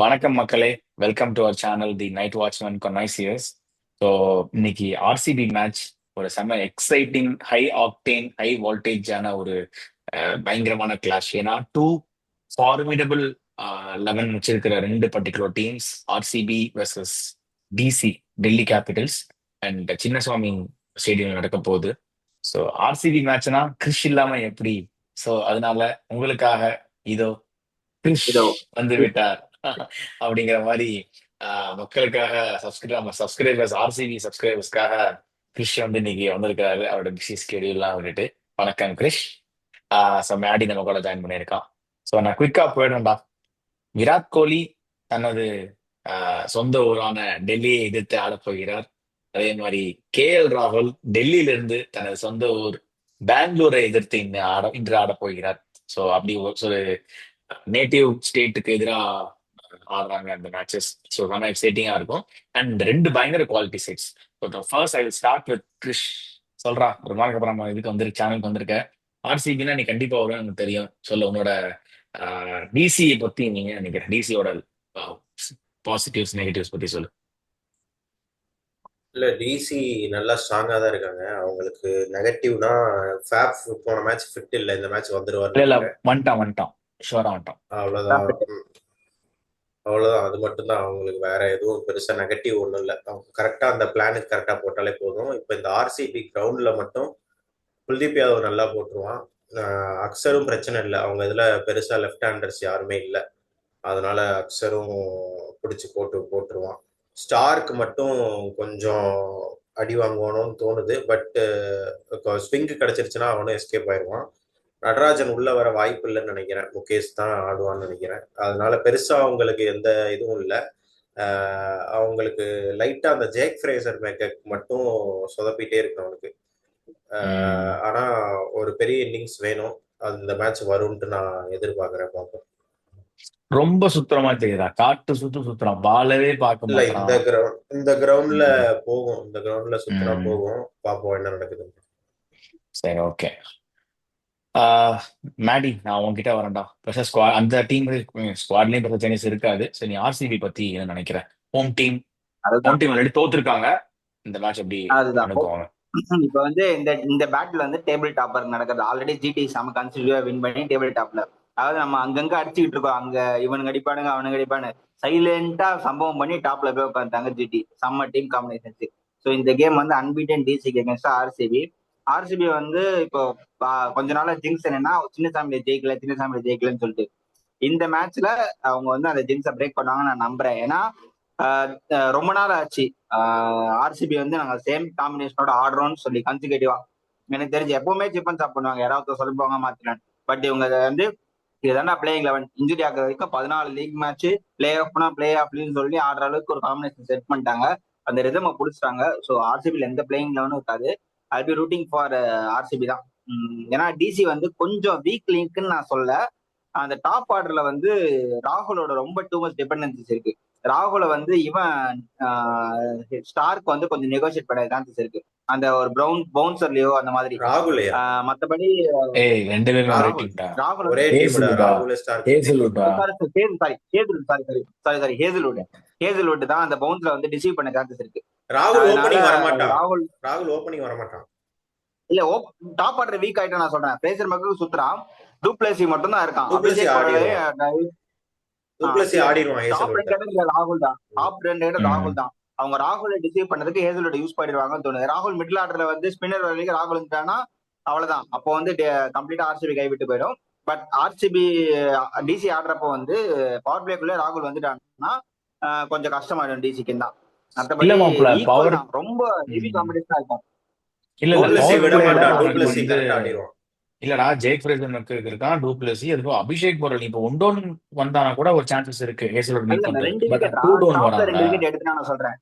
வணக்கம் மக்களே. Welcome to our channel the night watchman connoisseurs. So இன்னைக்கு ஆர்சிபி மேட்ச் ஒரு செம்ம எக்ஸைட்டிங், ஹை ஆக்டேன், ஹை வோல்டேஜான ஒரு பயங்கரமான கிளாஷ். ஏன்னா டூ ஃபார்மிடபிள் 11 வச்சிருக்கிற ரெண்டு particular teams, RCB versus DC, Delhi Capitals and Chinnaswamy stadium நடக்க போகுது. ஸோ ஆர்சிபி மேட்ச்னா கிறிஷ் இல்லாம எப்படி? ஸோ அதனால உங்களுக்காக இதோ கிறிஷ் இதோ வந்து விட்டார் அப்படிங்கிற மாதிரி மக்களுக்காக, சப்ஸ்கிரைபர்ஸ், ஆர்சிபி சப்ஸ்கிரைபர்ஸ்க்காக கிறிஷ் வந்து இன்னைக்கு வந்திருக்காரு. அவரோட பிஸி ஸ்கெடியூல்லாம் விட்டுட்டு. வணக்கம் கிறிஷ். ஸோ மேடி நம்ம கூட ஜாயின் பண்ணியிருக்கான். ஸோ நான் குயிக்கா போயிடும்டா. விராட் கோலி தனது சொந்த ஊரான டெல்லியை எதிர்த்து ஆடப் போகிறார். அதே மாதிரி KL ராகுல் டெல்லியில இருந்து தனது சொந்த ஊர் பெங்களூரை எதிர்த்து இன்று ஆடப் போகிறார். ஸோ அப்படி ஒரு நேட்டிவ் ஸ்டேட்டுக்கு எதிராக ஆடுறாங்க அந்த மேட்சஸ். ஸோ ரொம்ப எக்ஸைட்டிங்கா இருக்கும். அண்ட் ரெண்டு பயங்கர quality sets. First I will start with Krish. சொல்றா, ஒரு நாளுக்கு அப்புறம் நம்ம இதுக்கு வந்துருக்கு, சேனலுக்கு வந்திருக்க. ஆர்சிபினா நீ கண்டிப்பா வரும்னு எனக்கு தெரியும். சொல்ல உன்னோட டிசி பத்தி நீங்க நினைக்கிறேன், டிசியோட பாசிட்டிவ்ஸ் நெகட்டிவ்ஸ் பத்தி சொல்லு. இல்ல, டிசி நல்லா ஸ்ட்ராங்கா தான் இருக்காங்க. அவங்களுக்கு நெகட்டிவ்னா ஃபேப் போன மேட்ச் ஃபிட் இல்ல, இந்த மேட்ச் வந்துருவாரு. இல்ல வந்துட்டான் ஷோரா வந்துட்டான். அவ்வளவுதான். அவ்வளவுதான், அது மட்டும்தான் அவங்களுக்கு. வேற எதுவும் பெருசா நெகட்டிவ் ஒண்ணும் இல்லை. அவங்க கரெக்டா அந்த பிளானுக்கு கரெக்டா போட்டாலே போதும். இப்ப இந்த ஆர்சிபி கிரவுண்ட்ல மட்டும் குல்தீப் யாதவ் நல்லா போட்டுருவான். அக்சரும் பிரச்சனை இல்லை. அவங்க இதுல பெருசா லெஃப்ட் ஹேண்டர்ஸ் யாருமே இல்லை. அதனால அக்சரும் பிடிச்சி போட்டுருவான். ஸ்டார்க்கு மட்டும் கொஞ்சம் அடி வாங்குவானோன்னு தோணுது. பட் ஸ்விங்கு கிடைச்சிருச்சுன்னா அவனும் எஸ்கேப் ஆயிடுவான். நடராஜன் உள்ள வர வாய்ப்பு இல்லைன்னு நினைக்கிறேன். முகேஷ் தான் ஆடுவான்னு நினைக்கிறேன். அதனால பெருசா அவங்களுக்கு எந்த இதுவும் இல்லை. அவங்களுக்கு லைட்டா அந்த ஜேக் ஃப்ரேசர் மேக்கப் மட்டும் சொதப்பிட்டே இருக்கு அவனுக்கு. ஆனா ஒரு பெரிய இன்னிங்ஸ் வேணும். அது இந்த மேட்ச் வரும்ட்டு நான் எதிர்பார்க்கிறேன். பார்ப்போம். ரொம்ப சுத்தமா தெரியுதா? காட்டு சுத்துறான், பாலவே பார்க்க இல்ல, மாட்டான். இந்த கிரவுண்ட்ல போகும். இந்த கிரவுண்ட்ல சுத்தினா போகும். பாப்போம் என்ன நடக்குது. சரி, ஓகே. மேடி, நான் உன்கிட்ட வரேன்டா. அந்த டீம் ஸ்குவாட்லயும் பெருசா சேஞ்சஸ் இருக்காது. சரி, நீ ஆர்சிபி பத்தி என்ன நினைக்கிற? ஹோம் டீம் ஆல்ரெடி தோத்துருக்காங்க. இந்த மேட்ச் எப்படி அனுப்புவாங்க? இப்ப வந்து இந்த பேட்டில் வந்து டேபிள் டாப்பர் நடக்குது. ஆல்ரெடி ஜிடி செம கன்சிடரா வின் பண்ணி டேபிள் டாப்ல, அதாவது நம்ம அங்கங்க அடிச்சுக்கிட்டு இருக்கோம். அங்க இவனுக்கு அடிப்பானுங்க, அவனுக்கு அடிப்பானு, சைலண்டா சம்பவம் பண்ணி டாப்ல போய் உட்காந்துட்டாங்க ஜிடி. செம்ம டீம் காம்பினேஷன்ஸ். ஸோ இந்த கேம் வந்து அன்பீட்டன் டிசிக்கு அகேன்ஸ்டா ஆர்சிபி வந்து இப்போ கொஞ்ச நாளா ஜிங்ஸ் என்னன்னா, சின்னசாமியில ஜெயிக்கலன்னு சொல்லிட்டு, இந்த மேட்ச்ல அவங்க வந்து அந்த ஜிங்ஸை பிரேக் பண்ணுவாங்கன்னு நான் நம்புறேன். ஏன்னா ரொம்ப நாள் ஆச்சு ஆர்சிபி வந்து நாங்க சேம் காம்பினேஷனோட ஆடுறோம்னு சொல்லி கன்சிகூட்டிவா. எனக்கு தெரிஞ்சு எப்பவுமே சிப்பன் சாப் பண்ணுவாங்க, யாராவது சொல்லுவாங்க மாத்தினான். பட் இவங்க வந்து இதுதானே பிளேயிங் 11 இன்ஜுரி ஆகுற வரைக்கும் 14 லீக் மேட்ச், பிளே ஆஃப்னா பிளே ஆஃப்லன்னு சொல்லி ஆடுற அளவுக்கு ஒரு காம்பினேஷன் செட் பண்ணிட்டாங்க. அந்த ரிதமை பிடிச்சிட்டாங்க. ஸோ ஆர்சிபில எந்த பிளேயிங் 11 இருக்காது. I P rooting for RCB தான். ஏன்னா டிசி வந்து கொஞ்சம் வீக் லிங்க்னு நான் சொல்ல. அந்த டாப் ஆர்டர்ல வந்து ராகுலோட ரொம்ப டூ மச் டிபெண்டன்சிஸ் இருக்கு. ராகுல வந்து இவன் ஸ்டார்க்கு வந்து கொஞ்சம் நெகோசியேட் பண்ண சான்சஸ் இருக்கு. அந்த ஒரு பவுன்சர்லயோ அந்த மாதிரி. மத்தபடி ஹேசல்வுட் தான் அந்த பவுன்ஸ்ல வந்து டிசீவ் பண்ண சான்சஸ் இருக்கு. ராகுல் ஓப்பனிங் வரமாட்டான். இல்ல, டாப் ஆர்டர் வீக் ஆயிட்டா நான் சொல்றேன். பிரேசர் மக்களுக்கு சுத்துறான். டூப்ளசி மட்டும் தான் இருக்கான். ராகுல் தான் டாப் 2 ராகுல் தான். அவங்க ராகுலை டிசைவ் பண்ணதுக்கு ஹேசலோட யூஸ் பண்ணிடுவாங்கன்னு தோணுது. ராகுல் மிடில் ஆர்டர்ல வந்து ஸ்பின்னர் வரைக்கும் ராகுல் இருந்தானா அவ்வளவுதான். அப்போ வந்து கம்ப்ளீட்டா ஆர்சிபி கைவிட்டு போயிடும். பட் ஆர்சிபி டிசி ஆடுறப்போ வந்து பவர் பிளேக்குள்ள ராகுல் வந்துட்டாங்கன்னா கொஞ்சம் கஷ்டமாயிடும் டிசிக்கு தான். மற்றபடி ரொம்ப ஹெவி காம்படிஷனா இருக்கும். இல்லடா, ஜெய்க் ஃப்ரேசனுக்கு இருக்கான், டூப்ளசி, அதுவும் அபிஷேக் போரல். இப்போ ஒன் வந்தானா கூட ஒரு சான்சஸ் இருக்கு. ரெண்டு விக்கெட் எடுத்து நான் சொல்றேன்.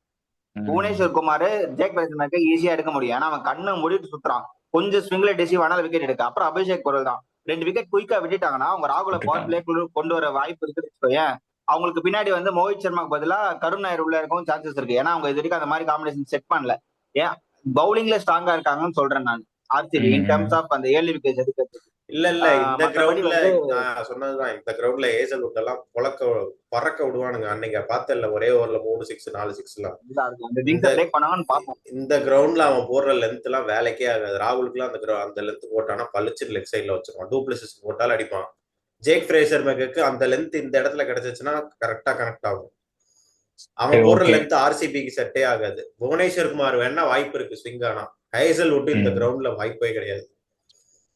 புவனேஸ்வர் குமார் ஜெய்க் ஃப்ரேசனுக்கு ஈஸியா எடுக்க முடியும். ஏன்னா அவன் கண்ணை மூடிட்டு சுத்துறான். கொஞ்சம் ஸ்விங்ல டிசீவ் ஆனாலும் விக்கெட் எடுக்க. அப்புறம் அபிஷேக் போரல் தான். 2 விக்கெட் குயிக்கா விட்டுட்டாங்கன்னா அவங்க ராகுல பவர் பிளே கொண்டு வர வாய்ப்பு இருக்குன்னு. அவங்களுக்கு பின்னாடி வந்து மோஹித் சர்மாக்கு பதிலா கருண் நாயர் உள்ள இருக்கவும் சான்சஸ் இருக்கு. ஏன்னா அவங்க இது வரைக்கும் அந்த மாதிரி காம்பினேஷன் செட் பண்ணல. ஏன் பவுலிங்ல ஸ்ட்ராங்கா இருக்காங்கன்னு சொல்றேன் நான். ஆர்சிபி இன் டர்ம்ஸ் ஆஃப் அந்த ஏர்லி விக்கெட் எடுக்கிறது. இல்ல இல்ல இந்த மத்தபடி கிரவுண்ட்ல வந்து நான் சொன்னதுதான். இந்த கிரவுண்ட்ல ஏசல்வுட் எல்லாம் பறக்க விடுவானுங்க. அன்னைக்கு பார்த்தல ஒரே ஓவர்ல 3 6 4 6 எல்லாம். அந்த இந்த திங்ஸை பிரேக் பண்ணாங்கன்னு பார்ப்போம். இந்த கிரவுண்ட்ல அவன் போடுற லென்த் எல்லாம் வேலைக்கே ஆகாது. ராகுலுக்குலாம் அந்த லென்த் போட்டானா பளிச்சு லெக் சைட்ல வச்சிருவான். டூப்ளசிஸ் போட்டாலும் அடிப்பான். ஜேக் ஃப்ரேசர் மெக்கு அந்த லென்த் இந்த இடத்துல கிடைச்சிச்சுன்னா கரெக்டா கனெக்ட் ஆகும். அவன் சரி, போடுற ஓகே. லென்த் ஆர்சிபிக்கு செட்டே ஆகாது. புவனேஸ்வர் குமார் வேணா வாய்ப்பு இருக்கு ஸ்விங் ஆனா. ஹேசல்வுட் இந்த ம். கிரவுண்ட்ல வாய்ப்பே கிடையாது.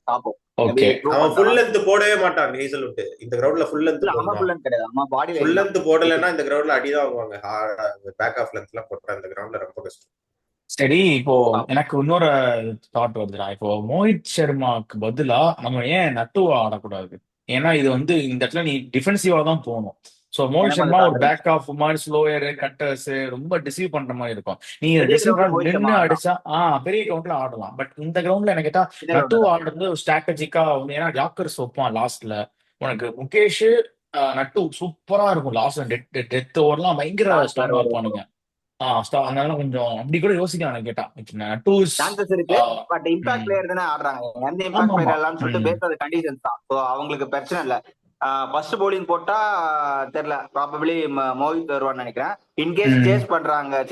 பார்ப்போம். Maybe okay. ப்ரூவ் அவன் ஃபுல் பண்ணிட்டான். லென்த் போடவே மாட்டான் ஹேசல்வுட். இந்த கிரவுண்ட்ல ஃபுல் லென்த் இல்ல அம்மா போடுவான். ஃபுல்லன் கிடையாது, அம்மா பாடி ஃபுல் லைன் தான். லென்த் போடலைன்னா இந்த கிரவுண்ட்ல அடிதான் வாங்குவாங்க. பேக் ஆஃப் லென்த் எல்லாம் போட்டா இந்த கிரவுண்ட்ல ரொம்ப கஷ்டம். சரி, இப்போ பார்ப்போம். எனக்கு இன்னொரு தாட் வருதுடா. இப்போ மோஹித் சர்மாக்கு பதிலா நம்ம ஏன் நட்டுவா ஆடக்கூடாது? ஏன்னா இது வந்து இந்த இடத்துல நீ டிஃபென்சிவா தான் போகணும். ஸோ மோஹித் எனக்கும் அந்த சர்மா ஒரு தாட் இருந்துச்சு. பேக் ஆஃப் மாதிரி ஸ்லோயர் கட்டர்ஸ் ரொம்ப டிசீவ் பண்ற மாதிரி இருக்கும். நீ பெரிய டிசீவ் கிரவுண்ட்ல மோஹித் சர்மா நின்று ஆடுறான். அடிச்சா பெரிய கவுண்ட்ல ஆடலாம். பட் இந்த கிரவுண்ட்ல எனக்கு கேட்டா சின்ன நட்டு கிரவுண்ட் ஆடுறது ஒரு ஸ்ட்ராட்டஜிக்கா வந்து, ஏன்னா ஜாக்கர்ஸ் வைப்பான் லாஸ்ட்ல. உனக்கு முகேஷ் நட்டு சூப்பரா இருக்கும். லாஸ்ட் டெத் ஓவர்லாம் பயங்கர தான் ஸ்ட்ராங்கா இருப்பானுங்க. அதனால கொஞ்சம் அப்படி கூட யோசிக்கலாம் எனக்கு கேட்டா. டூஸ். சான்சஸ் இருக்கு. ஆஹ் பட் இம்பாக்ட் ம். பிளேயர் தானே ஆடுறாங்க. எந்த ஆமா இம்பாக்ட் ஆமா. பிளேயர் எல்லாம்னு சொல்லிட்டு ம். பேஸ் அது கண்டிஷன்ஸ் தான். ஸோ அவங்களுக்கு பிரச்சனை இல்லை. ஃபர்ஸ்ட் போலிங் போட்டா தெரியல, ப்ராபபிளி மோஹித் வருவான்னு நினைக்கிறேன். இன்கேஸ் ம். சேஸ் பண்ணாங்க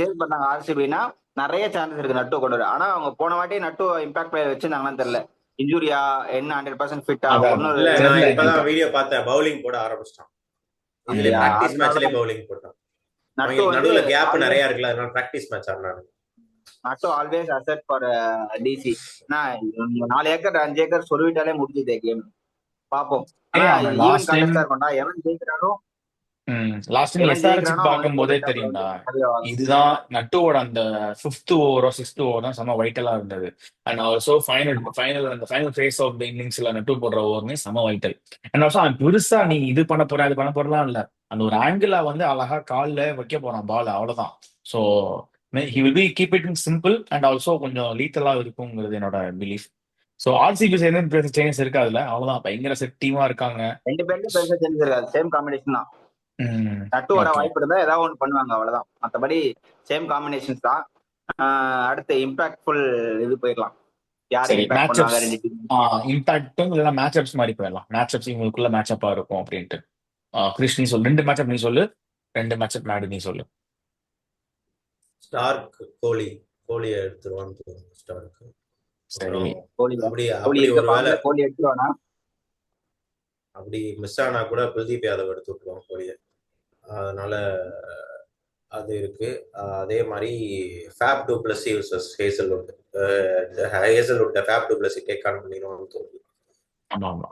ஆர்சிபினா நிறைய சான்சஸ் இருக்கு நட்டு கொண்டு வர. ஆனா அவங்க போன வாட்டி நட்டு இம்பாக்ட் பிளேயர் வச்சிருந்தாங்கன்னு தெரியல. இன்ஜுரியா என்ன 100% ஃபிட்டா அதான் ஒன்னும் இல்ல நான் தெரியல தெரியல. எனக்கு. இப்பதான் வீடியோ பார்த்தேன். பவுலிங் போட ஆரம்பிச்சிட்டான். இதுல அப்படியா? பிராக்டிஸ் அதனால மேட்ச்லயே பவுலிங் போட்டான். நட்டு அவங்களுக்கு வந்து நடுவுல கேப் ஆல்வேஸ் நிறைய இருக்குல்ல, அதனால பிராக்டிஸ் மேட்ச் ஆடுறாங்க. நட்டு ஆல்வேஸ் அசெட் ஃபார் டிசி. நான் 4 ஏக்கர் 5 ஏக்கர் சொல்லிட்டாலே முடிஞ்சுது கேம். பாப்போம். ஆனா அவன் ஈவன் லாஸ்ட் டைம் கண்டஸ்டா இருக்கும்டா. எவன் ஜெயிக்கிறானோ லாஸ்ட் டைம் எவன் எஸ்ஆர்ஹெச் ஜெயிக்கிறானோ பார்க்கும் அவனுக்கு போதே கோல்டன் டேப்ல தெரியும்டா. வந்து பதிவாகும். இதுதான் நட்டுவோட அந்த 5th ஓவரோ 6th ஓவர் தான் செம வைட்டலா இருந்தது. And also final phase of the இன்னிங்ஸ்ல நட்டு போடுற ஓவருமே செம வைட்டல். அண்ட் ஆல்சோ அவன் பெருசா நீ இது பண்ண போற அது பண்ண போறலாம் இல்ல. அந்த ஒரு ஆங்கிள வந்து அழகா கால்ல வைக்க போறான் பால், அவ்வளவுதான். So he will be keep it simple and also கொஞ்சம் லீத்தலா இருக்குங்கிறது என்னோட பிலீஃப். ஸோ ஆர்சிபி சேர்ந்து சேஞ்சஸ் இருக்காதுல்ல, அவ்வளவுதான். பயங்கர செட் டீமா இருக்காங்க. ரெண்டு பேருமே பெருசா சேஞ்ச் இருக்காது. சேம் காம்பினேஷன் தான். நட்டு வர ஓகே. வாய்ப்பு இருந்தா ஏதாவது ஒன்று பண்ணுவாங்க, அவ்வளவுதான். மற்றபடி சேம் காம்பினேஷன்ஸ் தான். அடுத்து இம்பாக்ட்ஃபுல் இது போயிடலாம். யார் சரி, இம்பாக்ட் பண்ணுவாங்க மேட்சப்ஸ். ரெண்டு டீம். இம்பாக்டும் இல்லைன்னா மேட்சப்ஸ் மாதிரி போயிடலாம். மேட்சப்ஸ் இவங்களுக்குள்ள மேட்சப்பா இருக்கும் அப்படின்ட்டு. கிறிஸ் நீ சொல்லு, 2 மேட்சப் நீ சொல்லு, 2 மேட்சப் நாடு நீ சொல்லு. ஸ்டார்க் கோலி. கோலியை எடுத்துருவான்னு தோணுது ஸ்டார்க்கு. சரி. அப்புறம் கோலி அப்படி கோலி அப்படி இருக்க ஒருவேளை ஃபார்ம்ல கோலி எடுத்துருவானா? அப்படி மிஸ் ஆனா கூட குல்தீப் யாதவ் எடுத்து விட்டுருவான் கோலியை. அதனால அது இருக்கு. அதே மாதிரி fab two plus versus Hazlewood. Hazlewood fab two plus take on பண்ணிடுவான்னு தோணுது. ஆமா ஆமா.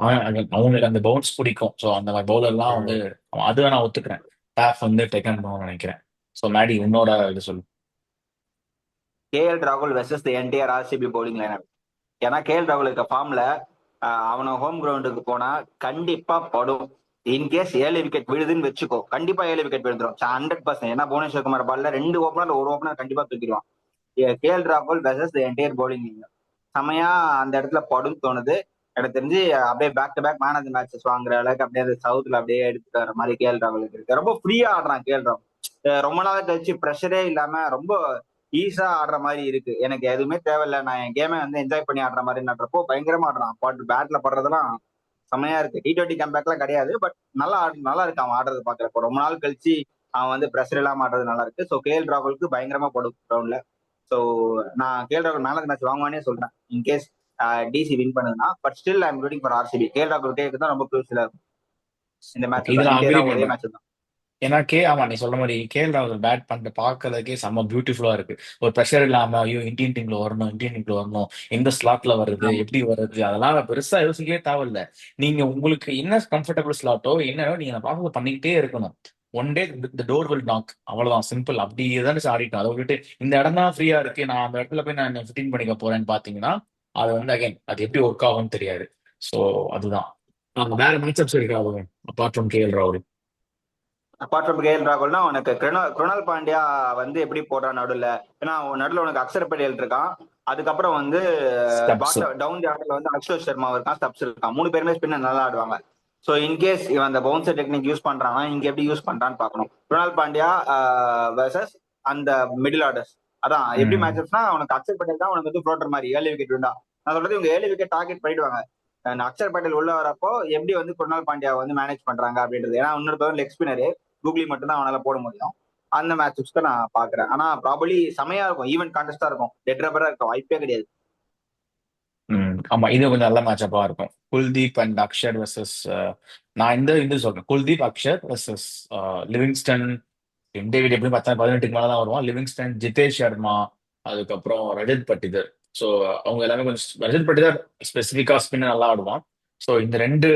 அவங்களுக்கு அந்த பவுன்ஸ் பிடிக்கும். ஸோ அந்த மாதிரி பவுலர்லாம் வந்து அது நான் ஒத்துக்கிறேன். டேப் வந்து டேக்கன் பண்ணணும்னு நினைக்கிறேன். ஸோ மேடி உன்னோட இது சொல்லு. கேஎல் ராகுல் versus entire RCB bowling lineup. ஏன்னா கேஎல் ராகுல் இருக்க ஃபார்ம்ல அவனை ஹோம் கிரவுண்டுக்கு போனா கண்டிப்பா படும். இன்கேஸ் 7 விக்கெட் விழுதுன்னு வச்சுக்கோ, கண்டிப்பா 7 விக்கெட் விழுந்துரும் 100%. ஏன்னா புவனேஸ்வர் குமார் பால்ல 2 ஓப்பனர் ஒரு ஓப்பனர் கண்டிப்பா தூக்கிடுவான். கேஎல் ராகுல் வெர்சஸ் என்டையர் பவுலிங் செமையா அந்த இடத்துல படும் தோணுது. எனக்கு தெரிஞ்சு அப்படியே back to back man of the matches வாங்குற அளவுக்கு அப்படியே அந்த சவுத்துல அப்படியே எடுத்துட்டு வர மாதிரி கேஎல் ராகுலுக்கு இருக்கு. ரொம்ப ஃப்ரீயா ஆடுறான் கேஎல் ராகுல். ரொம்ப நாள் கழிச்சு ப்ரெஷரே இல்லாம ரொம்ப ஈஸா ஆடுற மாதிரி இருக்கு. எனக்கு எதுவுமே தேவையில்ல, நான் என் கேமை வந்து என்ஜாய் பண்ணி ஆடுற மாதிரி நடுறப்போ பயங்கரமா ஆடுறான். பாட்டு பேட்ல படுறதெல்லாம் செமையா இருக்கு. T20 கம்பேக்லாம் கிடையாது, பட் நல்லா இருக்கு அவன் ஆடுறது பாக்குறப்போ. ரொம்ப நாள் கழிச்சு அவன் வந்து ப்ரெஷர் இல்லாம ஆடுறது நல்லா இருக்கு. ஸோ கேஎல் ராகுலுக்கு பயங்கரமா படும் கிரவுண்ட்ல. ஸோ நான் கேஎல் ராகுல் மேன் ஆஃப் தி மேட்ச் வாங்குவானே சொல்றேன் இன்கேஸ் டிசி வின் பண்ணுதுன்னா. But still I'm rooting for RCB. KL ராகுல் கேக்கு தான் ரொம்ப க்ரூஷியலா இருக்கும் இந்த ஓகே, மேட்ச்ல இது தான். நான் அக்ரி இன்டேரா ஒரே பண்றேன். மேட்ச் தான். ஏன்னா ஆமா நீ சொல்ற மாதிரி கேஎல் ராகுல் பேட் பண்ணிட்டு பார்க்கறதுக்கே செம்ம பியூட்டிஃபுல்லா இருக்கு. ஒரு ப்ரெஷர் இல்லாம ஐயோ இந்தியன் டீம்ல வரணும், இந்தியன் டீம்ல வரணும், எந்த ஸ்லாட்ல வருது, ஆமா. எப்படி வருது, அதெல்லாம் பெருசா யோசிக்கவே தேவையில்ல. நீங்க உங்களுக்கு என்ன கம்ஃபர்டபுள் ஸ்லாட்டோ என்னவோ நீங்க ப்ராசஸ் பண்ணிக்கிட்டே இருக்கணும். One day the door will knock, அவ்வளவுதான், சிம்பிள். அப்படி தான் ஆடிட்டோம். அதை விட்டு இந்த இடம் தான் ஃப்ரீயா இருக்கு, நான் அந்த இடத்துல போய் நான் ஃபிட்டிங் பண்ணிக்க போறேன்னு பாத்தீங்கன்னா அது வந்து அகைன் அது எப்படி ஒர்க் ஆகும்னு தெரியாது. ஸோ அதுதான். வேற மேட்சப்ஸ் இருக்காது அப்பார்ட் ஃப்ரம் கேஎல் ராகுல். அப்பார்ட் ஃப்ரம் கேஎல் ராகுல்னா உனக்கு குருணால் பாண்டியா வந்து எப்படி போடுறான் நடுவில். ஏன்னா நடுவில் உனக்கு அக்ஷர் பட்டேல் இருக்கான். அதுக்கப்புறம் வந்து ஸ்டப்ஸ். பாட்டம் டவுன் தி ஆர்டர்ல வந்து அக்ஷர் சர்மா இருக்கான், ஸ்டப்ஸ் இருக்கான். 3 பேருமே ஸ்பின்னர் நல்லா ஆடுவாங்க. ஸோ இன்கேஸ் இவன் அந்த பவுன்சர் டெக்னிக் யூஸ் பண்றான்னா இங்க எப்படி யூஸ் பண்றான்னு பார்க்கணும். குருணால் பாண்டியா வெர்சஸ் அந்த மிடில் ஆர்டர்ஸ். அதான் எப்படி மேட்சஸ்னா உனக்கு அக்ஷர் பட்டேல் தான் உனக்கு வந்து ஃப்ளோட்டர் மாதிரி 7 விக்கெட் விண்டா. நான் சொல்றது இவங்க 7 விக்கெட் டார்கெட் பண்ணிடுவாங்க. அக்ஷர் பட்டேல் உள்ள வரப்போ எப்படி வந்து குருணால் பாண்டியா வந்து மேனேஜ் பண்றாங்க அப்படின்றது. ஏன்னா இன்னொருத்தவங்க லெக் ஸ்பின்னரு, கூகுளி மட்டும் தான் அவனால போட முடியும். அந்த மேட்ச் தான் நான் பாக்குறேன். ஆனா ப்ராபபிலி செமையா இருக்கும், ஈவென்ட் கான்டெஸ்டா இருக்கும், டெட் ரப்பரா இருக்க வாய்ப்பே கிடையாது. ஆமா, இது கொஞ்சம் நல்ல மேட்சப்பா இருக்கும். குல்தீப் அண்ட் அக்ஷர் வர்சஸ், நான் இது சொல்றேன், Kuldeep Axar versus Livingstone. David எப்படி பார்த்தா 18க்கு மேல தான் வருவான். லிவிங்ஸ்டன், ஜிதேஷ் சர்மா, அதுக்கப்புறம் ரஜத் பட்டிதர். ஸோ அவங்க எல்லாமே கொஞ்சம், ரஜத் பட்டிதர் ஸ்பெசிஃபிக்கா ஸ்பின்னர் நல்லா ஆடுவான். ஸோ இந்த ரெண்டு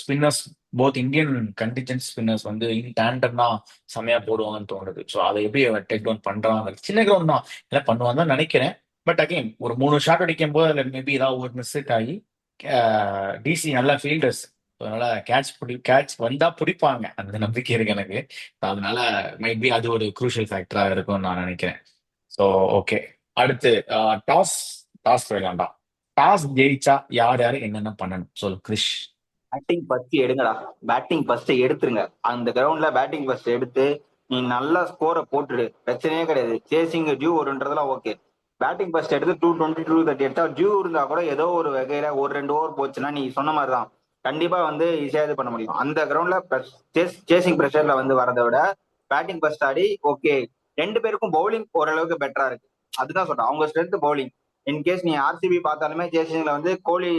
spinners, both Indian contingent spinners வந்து இன் டேண்டம் தான் செமையா போடுவாங்கன்னு தோணுது. ஸோ அதை எப்படி அவன் டேக் டவுன் பண்றாங்க, சின்ன கிரவுண்ட் தான் எல்லாம் பண்ணுவான்னு தான் நினைக்கிறேன். பட் அகைன் ஒரு 3 ஷாட் அடிக்கும் போது அதில் மேபி ஏதாவது ஒரு மிஸ்டேக் ஆகி, டிசி நல்ல ஃபீல்டர்ஸ், அதனால கேட்ச் வந்தா பிடிப்பாங்க, அந்த நம்பிக்கை இருக்கு எனக்கு. அதனால மைட் பி அது ஒரு குரூஷியல் ஃபேக்டரா இருக்கும்னு நான் நினைக்கிறேன். ஸோ ஓகே, அடுத்து டாஸ். டாஸ் போயிடலாம்டா. டாஸ் ஜெயிச்சா யார் யாரு என்னென்ன பண்ணணும் சொல் கிரிஷ். பேட்டிங் ஃபர்ஸ்ட் எடுங்கடா, பேட்டிங் ஃபர்ஸ்ட் எடுத்துருங்க. அந்த கிரவுண்ட்ல பேட்டிங் ஃபர்ஸ்ட் எடுத்து நீ நல்லா ஸ்கோரை போட்டுடு, பிரச்சனையே கிடையாது. சேசிங் டியூ வருன்றதுலாம் ஓகே. பேட்டிங் ஃபர்ஸ்ட் எடுத்து 220 230 எடுத்தா டியூ இருந்தா கூட ஏதோ ஒரு வகையில ஒரு 2 ஓவர் போச்சுன்னா நீ சொன்ன மாதிரி தான் கண்டிப்பா வந்து ஈஸியா இது பண்ண முடியும். அந்த கிரவுண்ட்ல சேசிங் ப்ரெஷர்ல வந்து வரதை விட பேட்டிங் ஃபர்ஸ்ட் ஆடி ஓகே. 2 பேருக்கும் பவுலிங் ஓரளவுக்கு பெட்டரா இருக்கு, அதுதான் சொல்றேன். அவங்க ஸ்ட்ரென்த் பவுலிங். இன்கேஸ் நீ ஆர்சிபி பார்த்தாலுமே சேசிங்ல வந்து கோலி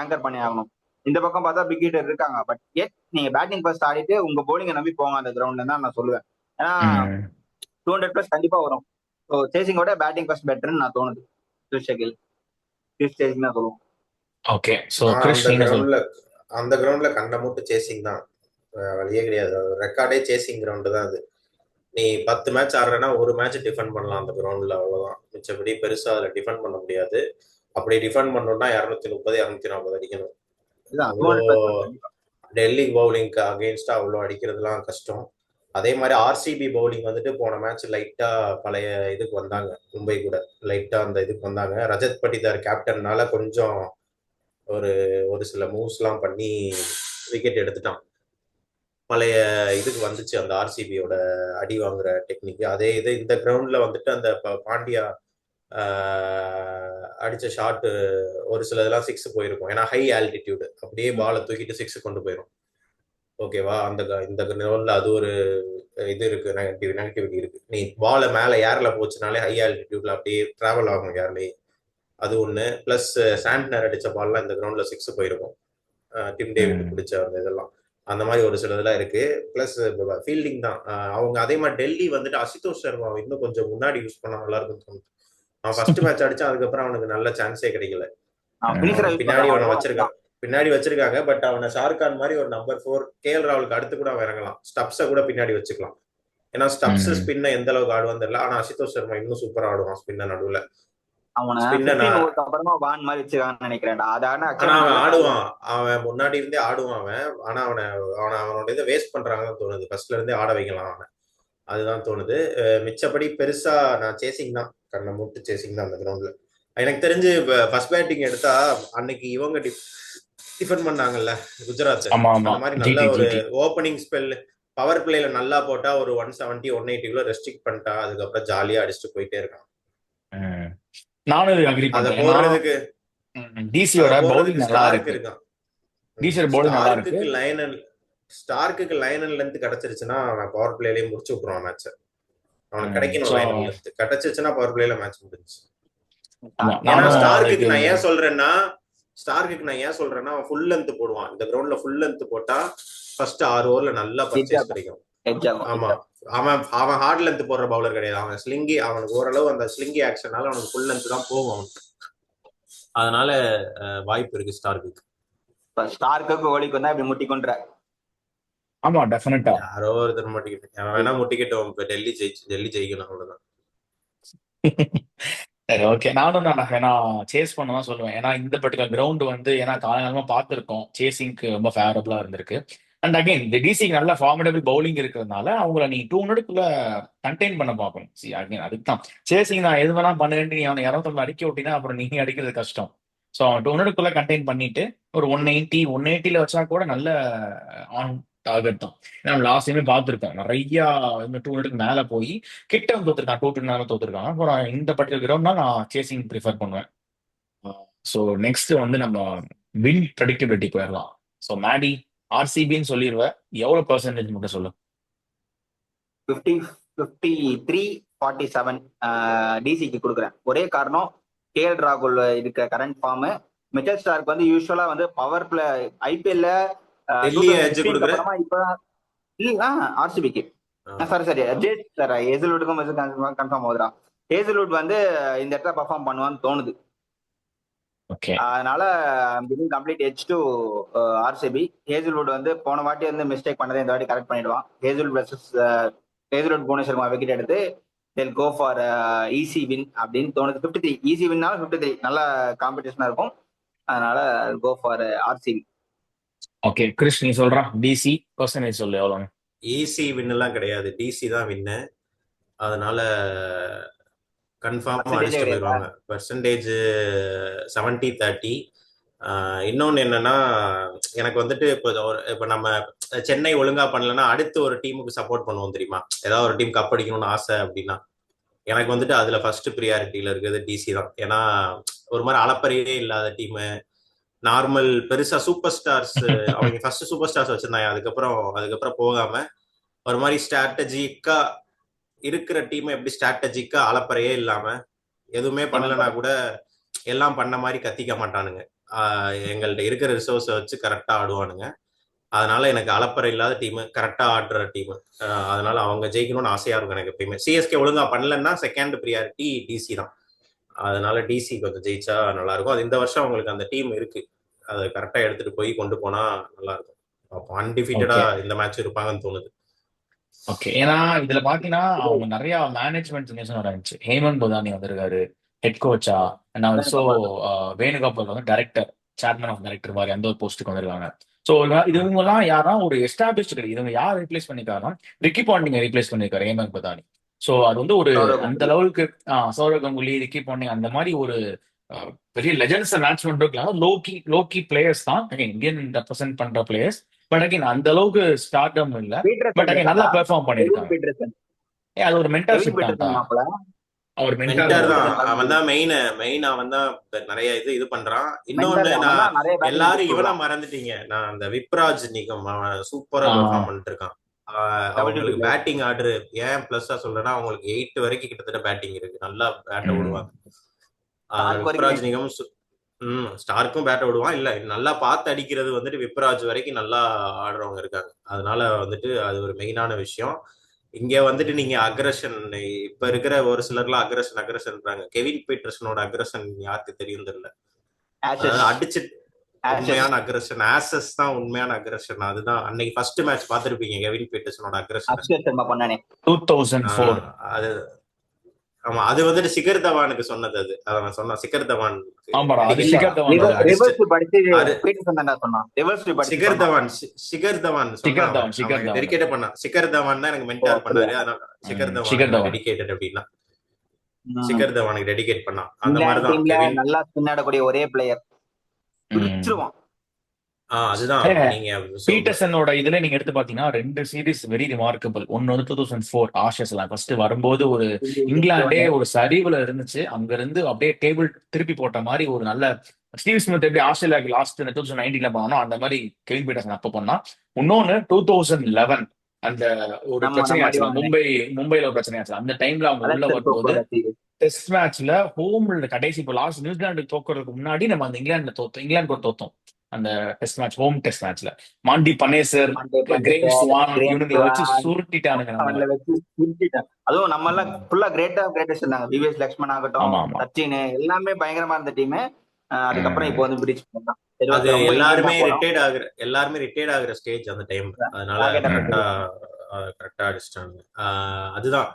ஆங்கர் பண்ணி ஆகணும். இந்த பக்கம் பார்த்தா பிக் ஹிட்டர் இருக்காங்க. பட் ஏட் நீங்க பேட்டிங் ஃபர்ஸ்ட் ஆடிட்டு உங்க போலிங்கை நம்பி போங்க அந்த கிரவுண்ட்ல தான் நான் சொல்லுவேன். ஏன்னா 200+ கண்டிப்பா வரும். ஸோ சேசிங்கோட பேட்டிங் ஃபர்ஸ்ட் பெட்டர்னு நான் தோணுது. கிறிஸ் சேசிங் தான் சொல்லுவோம். ஓகே, ஸோ நான் கிரிஷ் அந்த நீங்க சொல்லுங்க. கிரவுண்ட்ல அந்த கிரவுண்ட்ல கண்ட மூட்டு சேசிங் தான். வழியே கிடையாது, ரெக்கார்டே சேசிங் கிரவுண்டு தான் அது. நீ 10 மேட்ச் ஆடுறேன்னா ஒரு மேட்ச் டிஃபெண்ட் பண்ணலாம் அந்த கிரவுண்ட்ல, அவ்வளவுதான். மிச்சபடி பெருசா அதுல டிஃபெண்ட் பண்ண முடியாது. அப்படி டிஃபெண்ட் பண்ணணும்னா 230 240 அடிக்கணும். இதுதான் அவ்வளோ 200+ கண்டிப்பா. டெல்லி பவுலிங்க்கு அகெயின்ஸ்டா அவ்வளோ அடிக்கிறதுலாம் கஷ்டம். அதே மாதிரி ஆர்சிபி பவுலிங் வந்துட்டு போன மேட்ச் லைட்டா பழைய இதுக்கு வந்தாங்க, மும்பை கூட லைட்டா அந்த இதுக்கு வந்தாங்க. ரஜத் பட்டிதார் கேப்டன்னால கொஞ்சம் ஒரு ஒரு சில மூவ்ஸ்லாம் பண்ணி விக்கெட் எடுத்துட்டான். பழைய இதுக்கு வந்துச்சு அந்த ஆர்சிபியோட அடி வாங்குற டெக்னிக். அதே இது இந்த கிரவுண்ட்ல வந்துட்டு அந்த பாண்டியா அடிச்ச ஷாட் ஒரு சில இதெல்லாம் 6 போயிருக்கும். ஏன்னா ஹை ஆல்டிடியூடு, அப்படியே பாலை தூக்கிட்டு 6 கொண்டு போயிடும். ஓகேவா, இந்த கிரவுண்ட்ல அது ஒரு இது இருக்கு, நெகட்டிவிட்டி இருக்கு. நீ பாலை மேல ஏர்ல போச்சுனாலே ஹை ஆல்டிடியூட்ல அப்படியே டிராவல் ஆகும் ஏர்லயே, அது ஒண்ணு. பிளஸ் சாண்ட்னர் அடிச்ச பால்லாம் இந்த கிரவுண்ட்ல 6 போயிருக்கும். டிம் டேவிட் பிடிச்ச அந்த இதெல்லாம் அந்த மாதிரி ஒரு சில இதெல்லாம் இருக்கு. பிளஸ் ஃபீல்டிங் தான். அவங்க அதே மாதிரி டெல்லி வந்துட்டு அசுதோஷ் சர்மா இன்னும் கொஞ்சம் முன்னாடி யூஸ் பண்ணா நல்லா இருக்கும்னு தோணுது. அவன் ஃபர்ஸ்ட் மேட்ச் அடிச்சான், அதுக்கப்புறம் அவனுக்கு நல்ல சான்ஸே கிடைக்கல. பின்னாடி அவனை வச்சிருக்காங்க. பட் அவனை ஷாருக்கான் மாதிரி ஒரு நம்பர் 4 கேஎல் ராகுலுக்கு அடுத்து கூட அவன் இறங்கலாம். ஸ்டப்ஸை கூட பின்னாடி வச்சுக்கலாம். ஏன்னா ஸ்டப்ஸ் ஸ்பின்ன எந்த அளவுக்கு ஆடுவான்னு தெரியல. ஆனா அசுதோஷ் சர்மா இன்னும் சூப்பரா ஆடுவான் ஸ்பின்ன நடுவுல. அப்புறமா வான் மாதிரி வச்சிருக்கான்னு நினைக்கிறேன். அவன் ஆடுவான், அவன் முன்னாடி இருந்தே ஆடுவான் அவன். ஆனா அவனோட இதை வேஸ்ட் பண்றாங்கன்னு தோணுது. ஃபர்ஸ்ட்ல இருந்தே ஆட வைக்கலாம் அவனை, அதுதான் தோணுது. மிச்சப்படி பெருசா நான் சேசிங் தான், கண்ணை மூட்டு சேசிங் தான் அந்த கிரவுண்ட்ல. எனக்கு தெரிஞ்சு ஃபர்ஸ்ட் பேட்டிங் எடுத்தா அன்னைக்கு இவங்க டிஃபெண்ட் பண்ணாங்கல்ல குஜராத், அந்த மாதிரி நல்ல ஒரு ஓப்பனிங் ஸ்பெல் பவர் பிளேல நல்லா போட்டா ஒரு 170 180 ரெஸ்ட்ரிக்ட் பண்ணிட்டா அதுக்கப்புறம் ஜாலியா அடிச்சுட்டு போயிட்டே இருக்கான். நானும் அக்ரி அத பண்றேன். போடுறதுக்கு டிசியோட பவுலிங் நல்லா ஸ்டார்க் இருக்கு. இருக்கான். டிசியோட பவுலிங் நல்லா இருக்கு. ஸ்டார்க்குக்கு லைன் அண்ட் லென்த் கிடைச்சிருச்சுன்னா அவன் பவர் பிளேலயே முடிச்சு விட்டுருவான் மேட்ச். அவனுக்கு கிடைக்கணும் லைன் அண்ட் லென்த் கிடைச்சிருச்சுன்னா பவர் பிளேல மேட்ச் முடிஞ்சுச்சு. ஏன்னா ஸ்டார்க்குக்கு நான் ஏன் சொல்றேன்னா அவன் ஃபுல் லென்த் போடுவான். இந்த கிரவுண்ட்ல ஃபுல் லென்த் போட்டா ஃபர்ஸ்ட் 6 ஓவர்ல நல்லா பர்ச்சேஸ் கிடைக்கும். ஆமா, அவன் ஹார்ட் லென்த் போடுற பவுலர் கிடையாது. அவன் ஸ்லிங்கி, அவனுக்கு ஓரளவு அந்த ஸ்லிங்கி ஆக்ஷனால அவனுக்கு ஃபுல் லென்த் தான் போகும் அவனுக்கு. அதனால வாய்ப்பு இருக்கு ஸ்டார்க்கு. ஸ்டார்க்கு ஓலிக்கு வந்தா இப்படி முட்டிக்கொண்ட. ஆமா, டெஃபினட்டா யாரோ ஒருத்தர் முட்டிக்கிட்டு அவன் வேணா முட்டிக்கிட்டோம். டெல்லி ஜெயிக்கணும் அவ்வளவுதான். சரி, ஓகே. நானும் வேணா சேஸ் பண்ணதான் சொல்லுவேன். ஏன்னா இந்த பர்டிகுலர் கிரவுண்ட் வந்து ஏன்னா காலகாலமா பார்த்துருக்கோம், சேசிங்க்கு ரொம்ப ஃபேவரபிளா இருந்திருக்கு. அண்ட் அகைன் இந்த டிசிக்கு நல்ல ஃபார்மடபிள் பவுலிங் இருக்கிறதுனால அவங்கள நீ 200க்குள்ள கண்டெயின் பண்ண பார்க்கணும். சி அகைன் அதுக்கு தான் சேசிங். நான் எது வேணா பண்ணுறேன், நீ அவனை 200 அடிக்க விட்டினா அப்புறம் நீங்க அடிக்கிறது கஷ்டம். ஸோ அவன் 200க்குள்ள கண்டெயின் பண்ணிட்டு ஒரு 180 வச்சா கூட நல்ல ஆன் டார்கெட் தான். ஏன்னா லாஸ்ட் டைமே பார்த்துருக்கேன், நிறைய 200க்கு மேல போய் கிட்ட தோத்துருக்கான், 210 தோத்துருக்கான். அப்புறம் இந்த பர்டிகுலர் கிரவுண்ட்னா நான் சேசிங் ப்ரிஃபர் பண்ணுவேன். ஸோ நெக்ஸ்ட் வந்து நம்ம வின் ப்ரெடிக்டபிலிட்டி போயிடலாம். ஸோ மேடி ஆர்சிபின்னு சொல்லிடுவ, எவ்வளவு பெர்சன்டேஜ் மட்டும் சொல்லு. 53-47 டிசிக்கு கொடுக்குறேன். ஒரே காரணம் கேஎல் ராகுல் இருக்க கரண்ட் ஃபார்ம். மிச்சல் ஸ்டார்க் வந்து யூஸ்வலா வந்து பவர் பிளே ஐபிஎல்ல டெல்லி எட்ஜ் கொடுக்குற அப்புறமா இப்ப ஆர்சிபிக்கு சாரி அஜேட் சார் ஹேசல்வுட்டுக்கும் கன்ஃபார்ம் ஆகுதுடா. ஹேசல்வுட் வந்து இந்த இடத்துல பர்ஃபார்ம் பண்ணுவான்னு தோணுது. ஓகே, அதனால complete edge to RCB. Hazlewood வந்து போன வாட்டி வந்து மிஸ்டேக் பண்ணதை இந்த வாட்டி கரெக்ட் பண்ணிடுவான். ஹேசல்வுட் புவனேஸ்வர் விக்கெட் எடுத்து they'll go for easy win அப்படின்னு தோணுது. 53 ஈஸி வின்னாலும் 53 நல்ல காம்படிஷனா இருக்கும். அதனால go for RCB. Okay Chris நீ சொல்றான் டிசி பெர்சன்டேஜ் சொல்லு எவ்வளவு. ஈஸி வின் எல்லாம் கிடையாது, டிசி தான் வின்னு. அதனால கன்ஃபார்மா Percentage அடிச்சுட்டு கிடையாதா? போயிடுவாங்க. பெர்சன்டேஜ் 70-30. இன்னொன்னு என்னன்னா, எனக்கு வந்துட்டு இப்போ நம்ம சென்னை ஒழுங்கா பண்ணலன்னா அடுத்து ஒரு டீமுக்கு சப்போர்ட் பண்ணுவோம் தெரியுமா? ஏதாவது ஒரு டீம் கப் அடிக்கணும்னு ஆசை அப்படின்னா எனக்கு வந்துட்டு அதுல ஃபர்ஸ்ட் ப்ரியாரிட்டியில இருக்கிறது டிசி தான். ஏன்னா ஒரு மாதிரி அளப்பறையே இல்லாத டீமு, நார்மல் பெருசா சூப்பர் ஸ்டார்ஸ் அவங்க ஃபர்ஸ்ட் சூப்பர் ஸ்டார்ஸ் வச்சிருந்தாங்க, அதுக்கப்புறம் போகாம ஒரு மாதிரி ஸ்ட்ராட்டஜிக்கா இருக்கிற டீம் எப்படி ஸ்ட்ராட்டஜிக்கா அளப்பறையே இல்லாம எதுவுமே பண்ணலனா கூட எல்லாம் பண்ண மாதிரி கத்திக்க மாட்டானுங்க. எங்கள்கிட்ட இருக்கிற ரிசோர்ஸை வச்சு கரெக்டா ஆடுவானுங்க. அதனால எனக்கு அளப்பறை இல்லாத டீம், கரெக்டா ஆடுற டீம். அதனால அவங்க ஜெயிக்கணும்னு ஆசையா இருக்கும் எனக்கு எப்பயுமே. சிஎஸ்கே ஒழுங்கா பண்ணலன்னா செகண்ட் ப்ரியாரிட்டி டிசி தான். அதனால டிசி கொஞ்சம் ஜெயிச்சா நல்லா இருக்கும். அது இந்த வருஷம் அவங்களுக்கு அந்த டீம் இருக்கு, அதை கரெக்டா எடுத்துட்டு போய் கொண்டு போனா நல்லா இருக்கும். அப்போ அன்டிஃபீட்டடா இந்த மேட்ச் இருப்பாங்கன்னு தோணுது. ஓகே, ஏன்னா இதுல பாத்தீங்கன்னா அவங்க நிறைய மேனேஜ்மெண்ட் இருந்துச்சு. ஹேமந்த் பதானி வந்திருக்காரு head Kotecha, and also Venugopal வந்து டைரக்டர், சேர்மன் ஆஃப் டைரக்டர் மாதிரி அந்த ஒரு போஸ்ட்டுக்கு வந்திருக்காங்க. ஸோ இவங்க எல்லாம் யாரா ஒரு எஸ்டாப்ளிஷ்டு கிடையாது. இவங்க யார் ரீப்ளேஸ் பண்ணிருக்காருன்னா ரிக்கி பாண்டிங்க ரீப்ளேஸ் பண்ணிருக்காரு ஹேமந்த் பதானி. ஸோ அது வந்து ஒரு அந்த லெவலுக்கு சௌரவ் கங்குலி, ரிக்கி பாண்டிங் அந்த மாதிரி ஒரு பெரிய லெஜண்ட்ஸ் மேனேஜ்மெண்ட் இருக்கலாம். லோக்கி பிளேயர்ஸ் தான் இந்தியன் ரெப்ரசென்ட் பண்ற பிளேயர்ஸ். பட் அகைன் அந்த அளவுக்கு ஸ்டார்டம் இல்ல. பட் அகைன் நல்லா பெர்ஃபார்ம் பண்ணிருக்காங்க. அது ஒரு மென்டர்ஷிப் தான். அவர் மென்டர் தான். அவன் தான் மெயின் அவன் தான் நிறைய இது பண்றான். இன்னொன்னு நான் எல்லாரும் இவனா மறந்துட்டீங்க, நான் அந்த விப்ராஜ் நிகம் அவன் சூப்பரா பெர்ஃபார்ம் பண்ணிட்டு இருக்கான். அவங்களுக்கு பேட்டிங் ஆர்டர் ஏன் பிளஸ்ஸா சொல்றேன்னா அவங்களுக்கு 8 வரைக்கும் கிட்டத்தட்ட பேட்டிங் இருக்கு, நல்லா பேட்டை விடுவாங்க. விப்ராஜ் நிகம் ஸ்டார்க்கும் பேட்டை விடுவான். இல்ல நல்லா பார்த்து அடிக்கிறது வந்துட்டு விப்ராஜ் வரைக்கும் நல்லா ஆடுறவங்க இருக்காங்க. அதனால வந்துட்டு அது ஒரு மெயினான விஷயம். இங்க வந்துட்டு நீங்க அக்ரஷன், இப்ப இருக்கிற ஒரு சிலர்லாம் அக்ரஷன்ன்றாங்க. கெவின் பீட்டர்சனோட அக்ரஷன் யாருக்கு தெரியும் தெரியல. அடிச்சு உண்மையான அக்ரஷன் ஆசஸ் தான் உண்மையான அக்ரஷன். அதுதான் அன்னைக்கு ஃபர்ஸ்ட் மேட்ச் பாத்துருப்பீங்க கெவின் பீட்டர்சனோட அக்ரஷன் 2004. அது ஆமா, அது வந்துட்டு சிகர் தவானுக்கு சொன்னது. அது அவன் சொன்ன சிகர் தவான் டெடிகேட் பண்ணா. சிகர் தவான் தான் எனக்கு மென்டார் பண்ணாரு. அதனால சிகர் தவான் டெடிகேட்டட் அப்படின்னா சிகர் தவானுக்கு டெடிகேட் பண்ணா. அந்த மாதிரிதான் நல்லா பின்னாடக்கூடிய ஒரே பிளேயர். அதுதான் நீங்க பீட்டர்சனோட இதுல நீங்க எடுத்து பாத்தீங்கன்னா 2 சீரீஸ் வெரி ரிமார்க்கபிள். ஒன்னு வந்து 2004 ஆஷஸ் எல்லாம் ஃபர்ஸ்ட் வரும்போது ஒரு இங்கிலாண்டே ஒரு சரிவுல இருந்துச்சு, அங்க இருந்து அப்படியே டேபிள் திருப்பி போட்ட மாதிரி ஒரு நல்ல ஸ்டீவ் ஸ்மித் எப்படி ஆஸ்திரேலியாவுக்கு லாஸ்ட் 2019 பண்ணணும் அந்த மாதிரி கெவின் பீட்டர்சன் அப்ப பண்ணா. இன்னொன்னு 2011 அந்த ஒரு பிரச்சனையாச்சு, மும்பைல ஒரு பிரச்சனையாச்சு. அந்த டைம்ல அவங்க உள்ள வரும்போது டெஸ்ட் மேட்ச்ல ஹோம்ல கடைசி இப்போ லாஸ்ட் நியூசிலாந்துக்கு தோக்குறதுக்கு முன்னாடி நம்ம அந்த இங்கிலாந்து கூட தோத்தோம் அந்த டெஸ்ட் மேட்ச், ஹோம் டெஸ்ட் மேட்ச்ல. மாண்டி பனேசர், கிரேம் ஸ்வான் இவனுங்களை வச்சு சுருட்டிட்டானுங்க. அதுவும் நம்ம எல்லாம் ஃபுல்லா கிரேட்டஸ்ட் இருந்தாங்க. விவிஎஸ் லக்ஷ்மன் ஆகட்டும், சச்சின் எல்லாமே பயங்கரமா இருந்த டீம். அதுக்கப்புறம் இப்போ வந்து பிரிட்ஜ் பண்ணலாம். அது எல்லாருமே ரிட்டையர்ட் ஆகுற ஸ்டேஜ் அந்த டைம். அதனால கரெக்டா அடிச்சிட்டாங்க. அதுதான்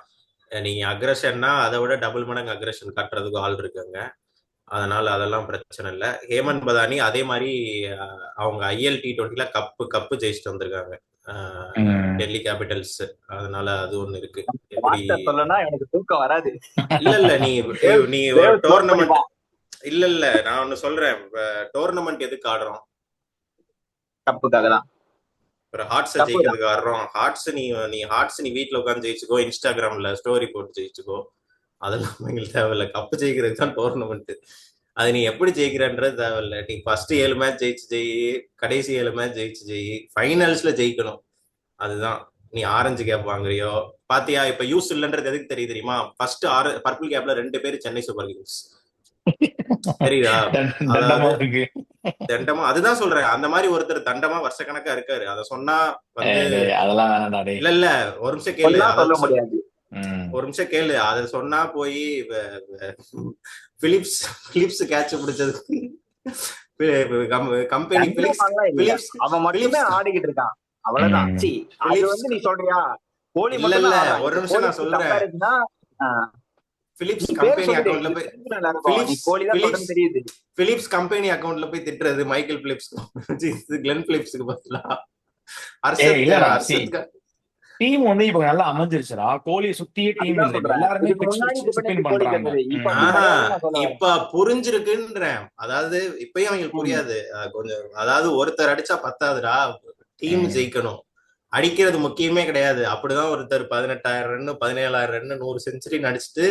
நீங்க அக்ரஷன்னா அதை விட டபுள் மடங்கு அக்ரஷன் காட்டுறதுக்கு ஆள் இருக்காங்க. அதனால அதெல்லாம் பிரச்சனை இல்லை. ஹேமந்த் பதானி அதே மாதிரி அவங்க IL T20 கப்பு ஜெயிச்சுட்டு வந்திருக்காங்க டெல்லி கேபிட்டல்ஸ். அதனால அது ஒண்ணு இருக்கு. எனக்கு தூக்கம் வராது. இல்ல நீ ஒரு டோர்னமெண்ட் இல்ல நான் ஒண்ணு சொல்றேன். டோர்னமெண்ட் எதுக்கு ஆடுறோம்? கப்புக்காக தான். ஒரு ஹார்ட்ஸ் ஜெயிக்கிறதுக்கு ஆடுறோம். ஹார்ட்ஸ் நீ வீட்டுல உட்காந்து ஜெயிச்சுக்கோ, இன்ஸ்டாகிராம்ல ஸ்டோரி போட்டு ஜெயிச்சுக்கோ, அதெல்லாம் எங்களுக்கு தேவையில்ல. கப்பு ஜெயிக்கிறதுக்கு தான் டோர்னமெண்ட். அது நீ எப்படி ஜெயிக்கிறன்றது தேவையில்ல. நீ ஃபர்ஸ்ட் 7 மேட்ச் ஜெயிச்சு ஜெயி, கடைசி 7 மேட்ச் ஜெயிச்சு ஜெயி, ஃபைனல்ஸ்ல ஜெயிக்கணும். அதுதான். நீ ஆரஞ்சு கேப் வாங்குறியோ பாத்தியா? இப்ப யூஸ் இல்லன்றது எதுக்கு தெரியுது தெரியுமா? ஃபர்ஸ்ட் ஆறு பர்பிள் கேப்ல 2 பேர் சென்னை சூப்பர் கிங்ஸ். தெரியுதா? தண்டமா அதாவது இருக்கு. தண்டமா, அதுதான் சொல்றேன். அந்த மாதிரி ஒருத்தர் தண்டமா வருஷக்கணக்கா இருக்காரு. அத சொன்னா வந்து டேய், அதெல்லாம் வேணாம்டா டேய். இல்ல இல்ல, ஒரு நிமிஷம் கேளு. சொல்லலாம் சொல்ல அதாவது முடியாது. ஒரு நிமிஷம் கேளு. அத சொன்னா போய் பிலிப்ஸ் பிலிப்ஸ் கேட்ச் பிடிச்சதுக்கு கம்பெனி பிலிப்ஸ் தண்டமாலாம் இல்ல, பிலிப்ஸ் அவன் மட்டுமே பிலிப்ஸ் ஆடிக்கிட்டு இருக்கான், அவ்வளவுதான். ம். சி அது பிலிப்ஸ் வந்து நீ சொல்றியா கோலி இல்ல மட்டும் இல்ல, தான் ஆடுறான். ஒரு இப்ப நிமிஷம் நான் கோலிக்கு சொல்றேன். கம்பேரிசனா பிலிப்ஸ் நீ பேர் கம்பெனி சொல்லிடு, அக்கவுண்ட்ல நீ போய் பேருக்கு நல்லா இருக்கும். நீ பிலிப்ஸ் கோலி தான் பிலிப்ஸ் சொல்றேன்னு தெரியுது. பிலிப்ஸ் கம்பெனி அக்கவுண்ட்ல போய் திட்டுறது மைக்கேல் பிலிப்ஸ் கிளென் பிலிப்ஸ்க்கு பதிலா ஹர்ஷத் இல்லடா சி ஹர்ஷத் டீம் வந்து இப்ப நல்லா அமைஞ்சிருச்சுடா. கோலியை சுத்தியே டீம் அதுதான் இல்ல, இப்ப சொல்றேன். எல்லாருமே இதுக்கு பிச் முன்னாடி பிச் டிபெண்ட் பின் கோலி பண்றாங்க. கிடையாது, இப்ப அப்படி ஆஹா, கிடையாதுன்னு நான் சொல்ல வரேன். இப்ப புரிஞ்சிருக்குன்றேன். அதாவது இப்பயும் அவங்களுக்கு ம். புரியாது. கொஞ்சம் அதாவது ஒருத்தர் அடிச்சா பத்தாதுடா, டீம் ம். ஜெயிக்கணும். அடிக்கிறது முக்கியமே கிடையாது. அப்படிதான் ஒருத்தர் 18,000 ரன் 17,000 ரன் 100 செஞ்சுரி அடிச்சுட்டு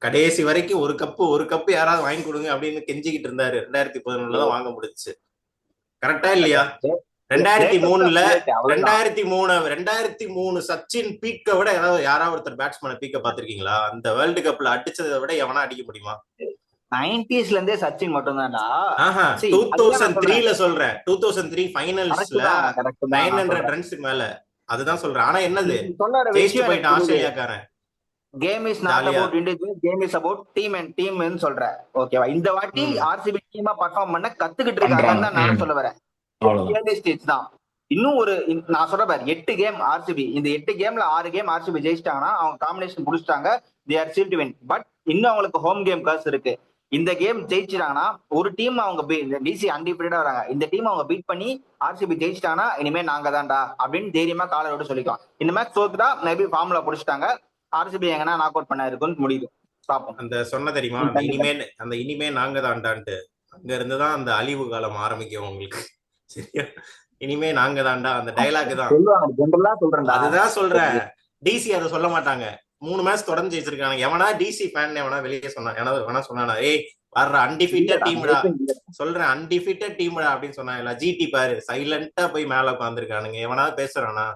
கடைசி வரைக்கும் ஒரு கப்பு யாராவது வாங்கி கொடுங்க அப்படின்னு கெஞ்சிக்கிட்டு இருந்தாரு. 2011 தான் வாங்க முடிஞ்சுச்சு. கரெக்டா இல்லையா? லேட்டஸ்ட் 2003ல அப்டேட் அவ்வளவுதான். 2003 சச்சின் பீக்க விட யாராவது ஒருத்தர் பேட்ஸ்மேனை பீக்க பாத்திருக்கீங்களா? அந்த வேர்ல்டு கப்ல அடிச்சதை விட எவனா அடிக்க முடியுமா? 90ஸ்ல இருந்தே சச்சின் மட்டும் தான்டா. ஆஹா, சரி அதுதான் நான் சொல்றேன். 2003ல சொல்றேன். 2003 கரெக்ட் ஃபைனல்ஸ்ல தான், கரெக்ட் தான் நான் 900 சொல்றேன். ரன்ஸ்க்கு மேல. அதுதான் சொல்றேன். ஆனா என்னது, நீ சொல்ல வர ஜெயிச்சுட்டு விஷயம் எனக்கு போயிட்டான் புரியுது. ஆஸ்திரேலியாக்காரன் கேம் இஸ் நாட் ஜாலியா. About individual, game is about team and டீம்னு சொல்ற. ஓகேவா? இந்த வாட்டி ம், ஆர்சிபி டீமா பர்ஃபார்ம் பண்ண கத்துக்கிட்டு பண்றாங்க. இருக்காங்கன்னு தான் நானும் சொல்ல வரேன். அவ்வளவுதான். ஏர்லி ஸ்டேஜ் தான். இன்னும் நான் சொல்ற பாரு, 8 கேம் ஆர்சிபி, இந்த 8 கேம்ல 6 கேம் ஆர்சிபி ஜெயிச்சிட்டாங்கன்னா அவங்க காம்பினேஷன் முடிச்சிட்டாங்க. They are seal to win. But இன்னும் அவங்களுக்கு ஹோம் கேம் கர்ஸ் இருக்கு. இந்த கேம் ஜெயிச்சிட்டாங்கன்னா ஒரு டீம் அவங்க டிசி அன்டிஃபீல்டா வராங்க. இந்த டீம் அவங்க பீட் பண்ணி ஆர்சிபி ஜெயிச்சிட்டாங்கன்னா இனிமே நாங்க தான்டா அப்படின்னு தைரியமா காலை விட்டு சொல்லிக்கலாம். இந்த மேட்ச் தோத்துட்டா மேபி ஃபார்முலா பிடிச்சிட்டாங்க, ஆர்சிபி எங்கன்னா நாக் அவுட் பண்ண இருக்குன்னு முடியுது. பார்ப்போம். அந்த சொன்ன தெரியுமா, அந்த இனிமே நாங்க தான்டான்ட்டு. அங்க இருந்துதான் அந்த அழிவு காலம் ஆரம்பிக்கும் உங்களுக்கு. சரியா? இனிமே நாங்க தான்டா, அந்த டைலாக் தான். சொல்லுவாங்க, ஜென்ரலா சொல்றேன்டா. அதுதான் சொல்றேன். டிசி அதை சொல்ல மாட்டாங்க. 3 மேட்ச் தொடர்ந்து ஜெயிச்சிருக்காங்க. எவனா டிசி ஃபேன் எவனா வெளியே சொன்னா, எவனா சொன்னானா, ஏய் வர்ற அன்டிஃபீட்டட் டீம்டா, சொல்றேன் அன்டிஃபீட்டட் டீம்டா அப்படின்னு சொன்னாங்க. ஜிடி பாரு சைலண்டா போய் மேல உட்காந்துருக்கானுங்க. எவனா பேசுறானா?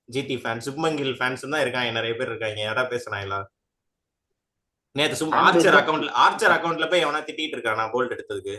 ஜிடி ஃபேன், சுப்மங்கில் ஃபேன்ஸ் தான் இருக்காங்க, நிறைய பேர் இருக்காங்க. யாரா பேசுறாங்களா? நேத்து சும்மா ஆர்ச்சர் அக்கவுண்ட்ல போய் எவனா திட்டிட்டு இருக்கானா போல்ட் எடுத்ததுக்கு?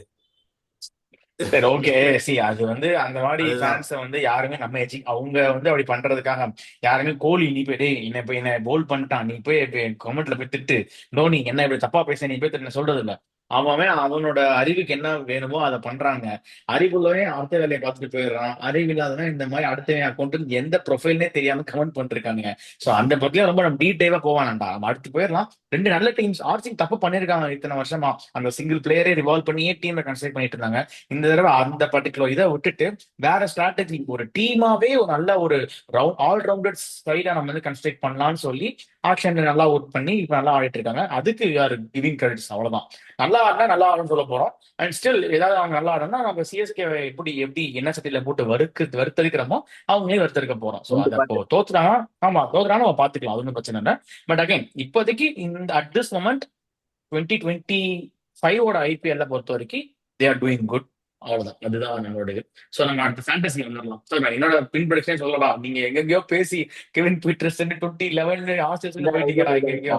சரி, ஓகே. சி அது வந்து அந்த மாதிரி அதுதான். ஃபேன்ஸை வந்து யாருமே நம்ம அவங்க வந்து அப்படி பண்றதுக்காக யாருமே கோலி நீ போய் டேய் என்ன போல் பண்ணிட்டான் நீ போய் கமெண்ட்ல போய் திட்டு, தோனி என்ன இப்படி தப்பா பேச நீ போய் திட்டு சொல்றது இல்ல. அவன் அவனோட அறிவுக்கு என்ன வேணுமோ அதை பண்றாங்க. அறிவுள்ளவன் அடுத்த வேலையை பார்த்துட்டு போயிடுறான். அறிவில்லாதவன் இந்த மாதிரி அடுத்த அக்கௌண்ட் எந்த ப்ரொஃபைல்னே தெரியாம கமெண்ட் பண்ணிருக்கானுங்க. சோ அந்த பத்தியும் ரொம்ப நம்ம டீடைலா போவானாண்டா, நம்ம அடுத்து போயிடலாம். 2 நல்ல டீம்ஸ் ஆர்சிங் தப்பு பண்ணிருக்காங்க இத்தனை வருஷமா. அந்த சிங்கிள் பிளேயரே ரிவால்வ் பண்ணியே டீமை கன்ஸ்ட்ரக்ட் பண்ணிட்டு இருந்தாங்க. இந்த தடவை அந்த பர்டிகுலர் இதை விட்டுட்டு வேற ஸ்ட்ராட்டஜி, ஒரு டீமாவே ஒரு நல்ல ஒரு ஆல்ரவுண்டட் ஸ்டைலா நம்ம வந்து கன்ஸ்ட்ரக்ட் பண்ணலாம்னு சொல்லி ஆக்ஷன்ல நல்லா ஒர்க் பண்ணி இப்ப நல்லா ஆடிட்டு இருக்காங்க. அதுக்கு யார் கிவிங் கிரெடிட்ஸ், அவ்வளவுதான். நல்லா ஆடினா நல்லா ஆடுன்னு சொல்ல போறோம். அண்ட் ஸ்டில் ஏதாவது அவங்க நல்லா ஆடுனா நம்ம சிஎஸ்கே எப்படி எப்படி என்ன சட்டியில போட்டு வறுத்தெடுக்கிறோமோ அவங்களே வறுத்தெடுக்க போறோம். ஸோ அதை இப்போ தோத்துட்டாங்க, ஆமா தோத்துட்டாங்க, நம்ம பாத்துக்கலாம், அது ஒன்றும் பிரச்சனை இல்லை. பட் அகைன் இப்போதைக்கு இந்த அட் திஸ் மொமெண்ட் 2025 ஐபிஎல்ல பொறுத்த வரைக்கும் தே ஆர் டூயிங் குட். அவ்வளவுதான், அதுதான் நம்மளோட இது. சோ நம்ம அடுத்த ஃபேண்டசி வந்துடலாம். ஸோ நான் என்னோட பின்படுத்தே சொல்லலாம். நீங்க எங்கெங்கயோ பேசி கெவின் பீட்டர்சன் 2011 ஆஸ்திரேலியா போயிட்டீங்கடா எங்கெங்கயோ.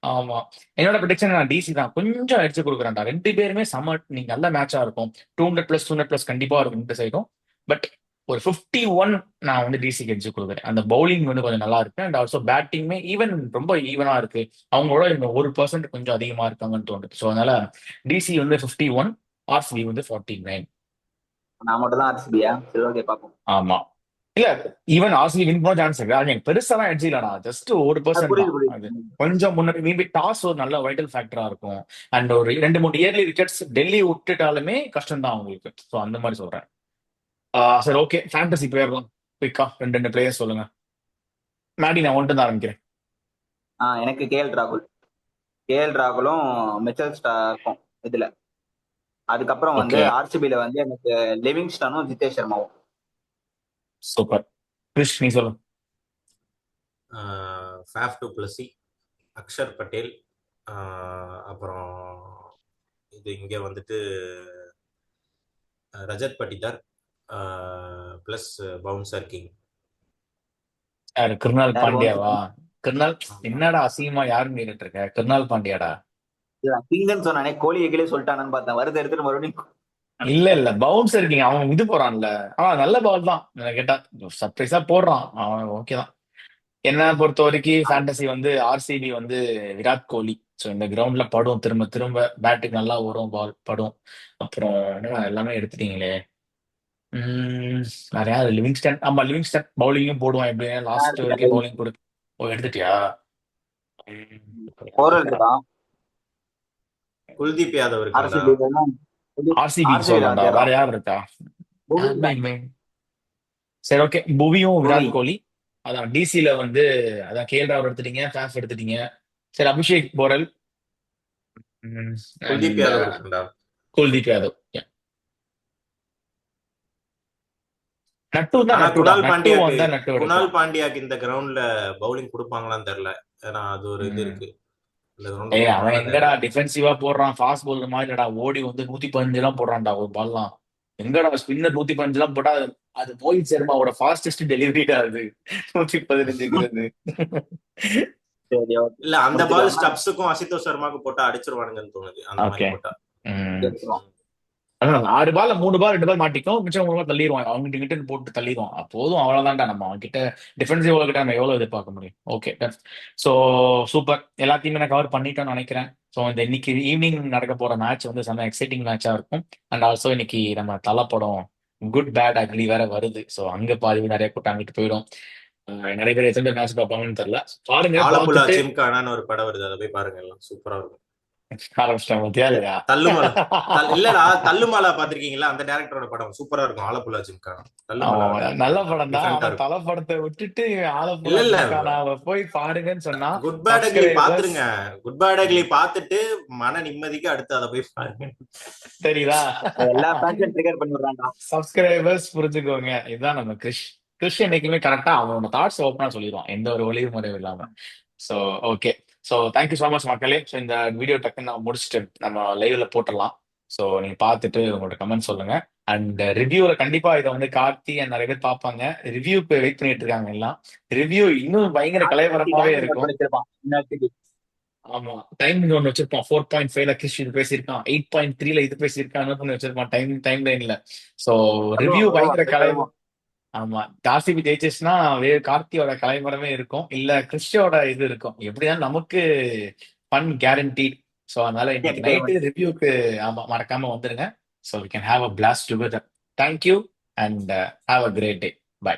ஆமா, என்னோட ப்ரெடிக்ஷன் நான் டிசி தான் கொஞ்சம் அடிச்சு கொடுக்குறேன்டா. 2 பேருமே செம்ம, நீங்க நல்ல மேட்சா இருக்கும். 200+200+ கண்டிப்பா இருக்கும் இந்த சைடும். பட் ஒரு 51 நான் வந்து டிசிக்கு அடிச்சு கொடுக்குறேன். அந்த பவுலிங் வந்து கொஞ்சம் நல்லா இருக்கு. அண்ட் ஆல்சோ பேட்டிங்குமே ரொம்ப ஈவனா இருக்கு. அவங்களோட இவங்க 1% கொஞ்சம் அதிகமா இருக்காங்கன்னு தோணுது. ஸோ அதனால டிசி வந்து 51, ஆர்சிபி வந்து 49. நான் மட்டும் தான் ஆர்சிபியா? சரி, ஓகே பார்ப்போம். ஆமா, இல்ல ஈவன் ஆர்சிபி வின் பண்ண சான்ஸ் இருக்கு. அது எனக்கு பெருசாலாம் எட்ஜ் இல்லடா, ஜஸ்ட் 1% புரியுது தான் அது. புரியுது. கொஞ்சம் முன்னாடி மேபி டாஸ் ஒரு நல்ல வைட்டல் ஃபேக்டரா இருக்கும். அண்ட் ஒரு 2-3 இயர்லி விக்கெட்ஸ் டெல்லி விட்டுட்டாலுமே கஷ்டம் தான் அவங்களுக்கு. ஸோ அந்த மாதிரி சொல்றேன். சரி, ஓகே, ஃபேண்டசி போயிடலாம். குயிக்கா 2 பிளேயர்ஸ் சொல்லுங்க. மேடி, நான் ஒன்று தான் ஆரம்பிக்கிறேன். எனக்கு கேஎல் ராகுலும் மிச்சல் ஸ்டார்க்கும் இதுல. அதுக்கப்புறம் வந்து ஓகே, ஆர்சிபில வந்து எனக்கு லிவிங்ஸ்டனும் ஜிதேஷ் சர்மாவும். சூப்பர். கிறிஷ், நீ சொல்லு. Faf du Plessis, Akshar Patel, அப்புறம் இது இங்க வந்துட்டு Rajat Patidar plus bouncer king. யாரு, கிருணால் யார் பாண்டியாவா? பவுன்சர்? கிருணால். ஆமா. என்னடா அசிங்கமா யாருன்னு கேட்டுட்டு இருக்க? கிருணால் பாண்டியாடா. கிங்னு சொன்னானே, கோழி எகிலே சொல்லிட்டானு பார்த்தேன், வருது எடுத்துட்டு மறுபடியும். இல்ல இல்ல, பவுன்சர் இருக்கீங்க. அவன் இது போறான்ல. நல்ல பால் தான் என்ன கேட்டா. சர்ப்ரைஸா போடுறான் அவன். ஓகே தான். என்ன பொறுத்த வரைக்கும் ஃபேண்டசி வந்து ஆர்சிபி வந்து விராட் கோலி. ஸோ இந்த கிரவுண்ட்ல படும், திரும்ப திரும்ப பேட்டுக்கு நல்லா வரும், பால் படும். அப்புறம் என்னடா எல்லாமே எடுத்துட்டீங்களே. உம் வேற யாரு? லிவிங்ஸ்டன். ஆமா, லிவிங்ஸ்டன் பவுலிங்கும் போடுவான். எப்படியா லாஸ்ட் வரைக்கும் பவுலிங் போடு. ஓ, எடுத்துட்டியா? ஓரல் இருக்கான் குல்தீப் யாதவ் இருக்குங்களா? ஆர்சிபி. ஆர்சிபிக்கு ஆர்சிபி சொல்லலாம்டா. தேடுறான். வேற யார் இருக்கா? புவி யாருமே இல்லை. சரி, ஓகே. புவியும் புவி. விராட் கோலி. அதான் டிசில வந்து அதான் கேஎல் ராவல் எடுத்துட்டீங்க, ஃபேஃப் எடுத்துட்டீங்க. சரி, அபிஷேக் போரல் குல்தீப் அண்ட் யாதவ் இருக்குங்களா? குல்தீப் யாதவ். Yeah. நட்டு தான், ஆனா நட்டு தான். நட்டு குணால் வந்தா நட்டு எடுக்கலாம். பாண்டியாக்கு இந்த கிரவுண்ட்ல பவுலிங் கொடுப்பாங்களான்னு தெரியல. ஏன்னா அது ஒரு இது ம். இருக்கு. இந்த கிரவுண்ட்ல ஏய், அவன் கொடுப்பாங்களான்னு எங்கடா தெரியல. டிஃபென்சிவா போடுறான்? ஃபாஸ்ட் bowler மாதிரி இல்லடா. ஓடி வந்து 115 எல்லாம் போடுறான்டா ஒரு பால்லாம். எங்கடா ஸ்பின்னர் 115 எல்லாம் போட்டா அது மோஹித் சர்மாவோட ஃபாஸ்டஸ்ட் டெலிவரிடா அது. 115ங்கிறது. சரி, ஓகே. இல்ல அந்த பால் முடிச்சுக்கலாமா? ஸ்டப்ஸுக்கும் அசிதோ சர்மாக்கு போட்டா அடிச்சிருவானுங்கன்னு தோணுது, அந்த மாதிரி ஓகே. போட்டா. எடுத்துருவோம். அதான் 6 பால்ல 3 பால் 2 பால் மாட்டிக்கும். மிச்சம் 3 பால் தள்ளிடுவான். அவங்க கிட்ட போட்டு தள்ளிடுவான். அப்போதும் அவ்வளவுதான்டா. நம்ம அவங்க கிட்ட டிஃபென்சிவ் கிட்ட நம்ம எவ்வளவு எதிர்பார்க்க முடியும்? ஓகே. So super. எல்லாத்தையுமே நான் கவர் பண்ணிட்டோம்னு நினைக்கிறேன். ஸோ இந்த இன்னைக்கு ஈவினிங் நடக்க போற மேட்ச் வந்து செம்ம எக்ஸைட்டிங் மேட்சா இருக்கும். அண்ட் ஆல்சோ இன்னைக்கு நம்ம தலை படம் குட் பேட் அக்லி வேற வருது. ஸோ அங்க பாதி நிறைய கூட்டம் அங்கிட்டு போயிடும். நிறைய பேர் எத்தனை பேர் மேட்ச் பார்ப்பாங்கன்னு தெரியல. பாருங்க, ஆலப்புழா பார்த்துட்டு ஜிம்கானான்னு ஒரு படம் வருது, அதை போய் பாருங்க, எல்லாம் சூப்பரா இருக்கும். ஆரம்பிச்சிட்டாங்க பத்தியா இல்லையா? தள்ளுமலை இல்லடா, தள்ளுமலை பாத்திருக்கீங்களா? அந்த டைரக்டரோட படம் சூப்பரா இருக்கும், ஆலப்புழா ஜிம்கானா. தள்ளுமலை ஆமா, நல்ல படம் தான். டிஃபரெண்டா ஆனா இருக்கும். தலை படத்தை விட்டுட்டு இல்ல ஆலப்புழா இல்ல, ஜிம்கானாவை போய் பாருங்கன்னு சொன்னா குட் பேட் அக்லி சப்ஸ்கிரைபர்ஸ். பாத்துருங்க. குட் பேட் அக்லி பாத்துட்டு மன நிம்மதிக்கு அடுத்து அதை போய் பாருங்க. தெரியுதா? எல்லா ஃபேன்ஸும் ட்ரிகர் பண்ணி விடுறான்டா. சப்ஸ்கிரைபர்ஸ் புரிஞ்சுக்கோங்க. இதுதான் நம்ம கிறிஷ். கிறிஷ் என்னைக்குமே கரெக்டா அவனோட தாட்ஸ் ஓப்பனா சொல்லிடுவான், எந்த ஒரு ஒளிவு முறையும் இல்லாம. So okay. So thank you so much மக்களே. ஸோ இந்த வீடியோ டக்குன்னு நான் முடிச்சுட்டு நம்ம லைவ்ல போட்டுடலாம். ஸோ நீங்க பார்த்துட்டு உங்களோட கமெண்ட் சொல்லுங்க. அண்ட் ரிவ்யூல கண்டிப்பா இதை வந்து கார்த்தி and நிறைய பேர் பார்ப்பாங்க. ரிவ்யூக்கு வெயிட் பண்ணிட்டு இருக்காங்க எல்லாம். ரிவ்யூ இன்னும் பயங்கர கலைவரமாவே டைமிங் நோட் இருக்கும். பண்ணி வச்சிருப்பான் இன்னத்துக்கு. ஆமா, டைமிங் ஒன்று வச்சிருப்பான். 4.5ல கிறிஷ் இது பேசியிருக்கான், 8.3ல இது பேசியிருக்கான் பண்ணி வச்சிருப்பான் டைம் லைன்ல. ஸோ ரிவ்யூ வருவான் வருவான் பயங்கர அப்படியே கலை. வருவான். ஆமா, ஆர்சிபி ஜெயிச்சிச்சுன்னா வேறு கார்த்தியோட கலைமரமே இருக்கும், இல்ல கிறிஸ்டியோட இது இருக்கும். எப்படிதான் நமக்கு ஃபன் கேரண்டி. ஸோ அதனால இன்னைக்கு நைட்டு என்டர்டைன்மெண்ட். ரிவ்யூக்கு ஆமா மறக்காம வந்துருங்க. So we can have a blast together. Thank you and have a great day. By.